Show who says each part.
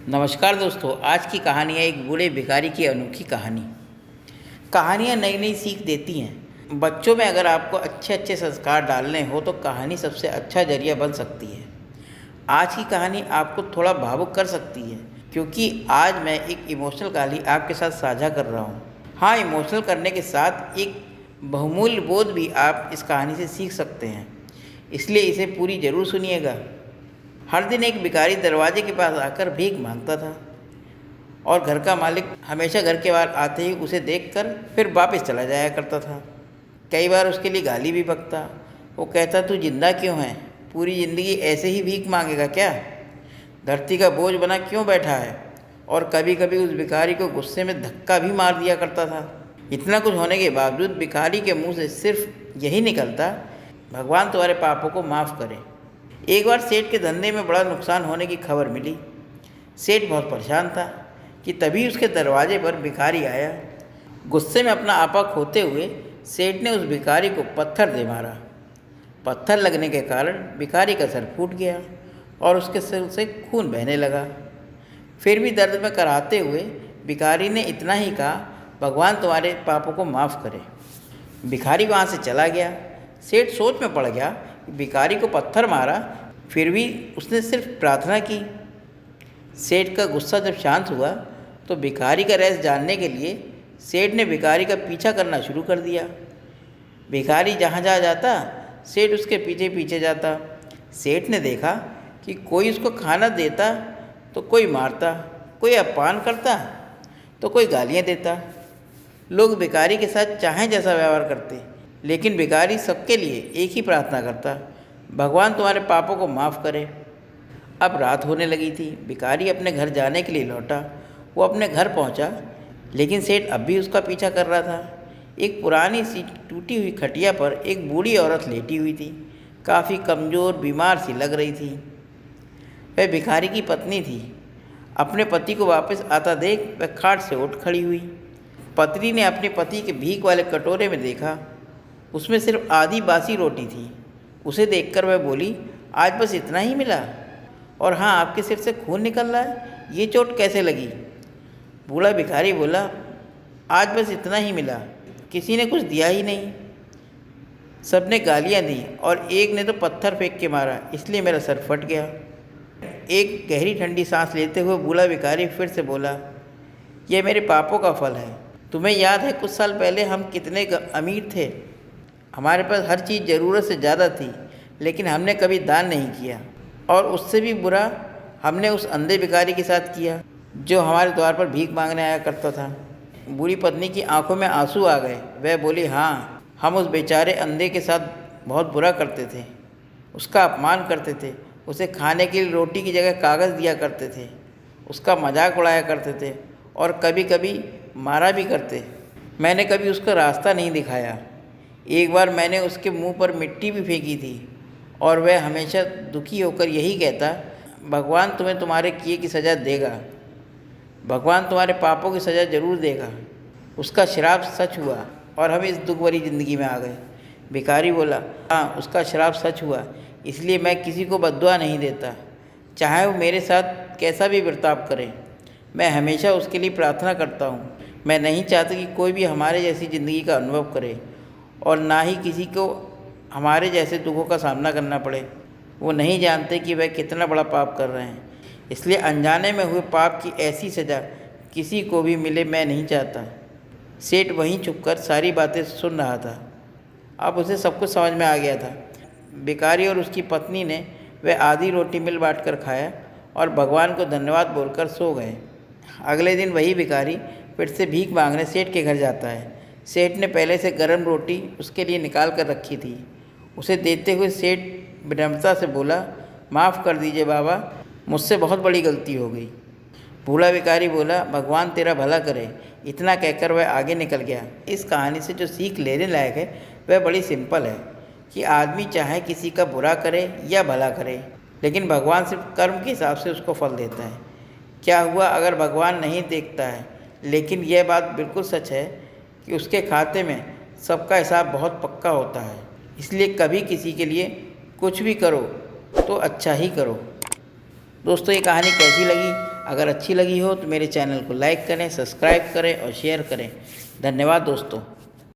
Speaker 1: नमस्कार दोस्तों, आज की कहानी है एक बूढ़े भिखारी की अनोखी कहानी। कहानियाँ नई नई सीख देती हैं। बच्चों में अगर आपको अच्छे अच्छे संस्कार डालने हो तो कहानी सबसे अच्छा जरिया बन सकती है। आज की कहानी आपको थोड़ा भावुक कर सकती है, क्योंकि आज मैं एक इमोशनल कहानी आपके साथ साझा कर रहा हूँ। हाँ, इमोशनल करने के साथ एक बहुमूल्य बोध भी आप इस कहानी से सीख सकते हैं, इसलिए इसे पूरी ज़रूर सुनिएगा। हर दिन एक भिखारी दरवाजे के पास आकर भीख मांगता था और घर का मालिक हमेशा घर के बाहर आते ही उसे देखकर फिर वापस चला जाया करता था। कई बार उसके लिए गाली भी बकता। वो कहता, तू जिंदा क्यों है? पूरी ज़िंदगी ऐसे ही भीख मांगेगा क्या? धरती का बोझ बना क्यों बैठा है? और कभी कभी उस भिखारी को गुस्से में धक्का भी मार दिया करता था। इतना कुछ होने के बावजूद भिखारी के मुंह से सिर्फ यही निकलता, भगवान तुम्हारे पापों को माफ़ करे। एक बार सेठ के धंधे में बड़ा नुकसान होने की खबर मिली। सेठ बहुत परेशान था कि तभी उसके दरवाजे पर भिखारी आया। गुस्से में अपना आपा खोते हुए सेठ ने उस भिखारी को पत्थर दे मारा। पत्थर लगने के कारण भिखारी का सर फूट गया और उसके सिर से खून बहने लगा। फिर भी दर्द में कराहते हुए भिखारी ने इतना ही कहा, भगवान तुम्हारे पापों को माफ़ करे। भिखारी वहाँ से चला गया। सेठ सोच में पड़ गया, भिखारी को पत्थर मारा, फिर भी उसने सिर्फ प्रार्थना की। सेठ का गुस्सा जब शांत हुआ तो भिखारी का रहस्य जानने के लिए सेठ ने भिखारी का पीछा करना शुरू कर दिया। भिखारी जहाँ जहाँ जाता सेठ उसके पीछे पीछे जाता। सेठ ने देखा कि कोई उसको खाना देता तो कोई मारता, कोई अपमान करता तो कोई गालियाँ देता। लोग भिखारी के साथ चाहे जैसा व्यवहार करते, लेकिन भिखारी सबके लिए एक ही प्रार्थना करता, भगवान तुम्हारे पापों को माफ़ करे। अब रात होने लगी थी। भिखारी अपने घर जाने के लिए लौटा। वो अपने घर पहुंचा, लेकिन सेठ अब भी उसका पीछा कर रहा था। एक पुरानी सी टूटी हुई खटिया पर एक बूढ़ी औरत लेटी हुई थी। काफ़ी कमज़ोर बीमार सी लग रही थी। वह भिखारी की पत्नी थी। अपने पति को वापस आता देख वह खाट से उठ खड़ी हुई। पत्नी ने अपने पति के भीख वाले कटोरे में देखा, उसमें सिर्फ आधी बासी रोटी थी। उसे देखकर वह बोली, आज बस इतना ही मिला? और हाँ, आपके सिर से खून निकल रहा है, ये चोट कैसे लगी? बूढ़ा भिखारी बोला, आज बस इतना ही मिला, किसी ने कुछ दिया ही नहीं। सबने गालियाँ दी और एक ने तो पत्थर फेंक के मारा, इसलिए मेरा सर फट गया। एक गहरी ठंडी सांस लेते हुए बूढ़ा भिखारी फिर से बोला, यह मेरे पापों का फल है। तुम्हें याद है कुछ साल पहले हम कितने अमीर थे? हमारे पास हर चीज़ ज़रूरत से ज़्यादा थी, लेकिन हमने कभी दान नहीं किया। और उससे भी बुरा हमने उस अंधे भिखारी के साथ किया जो हमारे द्वार पर भीख मांगने आया करता था। बूढ़ी पत्नी की आंखों में आंसू आ गए। वह बोली, हाँ, हम उस बेचारे अंधे के साथ बहुत बुरा करते थे, उसका अपमान करते थे, उसे खाने के लिए रोटी की जगह कागज़ दिया करते थे, उसका मजाक उड़ाया करते थे और कभी कभी मारा भी करते। मैंने कभी उसका रास्ता नहीं दिखाया। एक बार मैंने उसके मुंह पर मिट्टी भी फेंकी थी और वह हमेशा दुखी होकर यही कहता, भगवान तुम्हें तुम्हारे किए की सज़ा देगा, भगवान तुम्हारे पापों की सज़ा ज़रूर देगा। उसका श्राप सच हुआ और हम इस दुख भरी ज़िंदगी में आ गए। भिखारी बोला, हाँ, उसका श्राप सच हुआ, इसलिए मैं किसी को बद्दुआ नहीं देता, चाहे वो मेरे साथ कैसा भी बर्ताव करे। मैं हमेशा उसके लिए प्रार्थना करता हूँ। मैं नहीं चाहता कि कोई भी हमारे जैसी ज़िंदगी का अनुभव करे और ना ही किसी को हमारे जैसे दुखों का सामना करना पड़े। वो नहीं जानते कि वह कितना बड़ा पाप कर रहे हैं, इसलिए अनजाने में हुए पाप की ऐसी सज़ा किसी को भी मिले मैं नहीं चाहता। सेठ वहीं छुपकर सारी बातें सुन रहा था। अब उसे सब कुछ समझ में आ गया था। भिखारी और उसकी पत्नी ने वह आधी रोटी मिल बाँट कर खाया और भगवान को धन्यवाद बोलकर सो गए। अगले दिन वही भिखारी फिर से भीख मांगने सेठ के घर जाता है। सेठ ने पहले से गर्म रोटी उसके लिए निकाल कर रखी थी। उसे देते हुए सेठ विनम्रता से बोला, माफ़ कर दीजिए बाबा, मुझसे बहुत बड़ी गलती हो गई। बूढ़ा भिखारी बोला, भगवान तेरा भला करे। इतना कहकर वह आगे निकल गया। इस कहानी से जो सीख लेने लायक है वह बड़ी सिंपल है कि आदमी चाहे किसी का बुरा करे या भला करे, लेकिन भगवान सिर्फ कर्म के हिसाब से उसको फल देता है। क्या हुआ अगर भगवान नहीं देखता है, लेकिन यह बात बिल्कुल सच है कि उसके खाते में सबका हिसाब बहुत पक्का होता है। इसलिए कभी किसी के लिए कुछ भी करो तो अच्छा ही करो। दोस्तों, ये कहानी कैसी लगी अगर अच्छी लगी हो तो मेरे चैनल को लाइक करें, सब्सक्राइब करें और शेयर करें। धन्यवाद दोस्तों।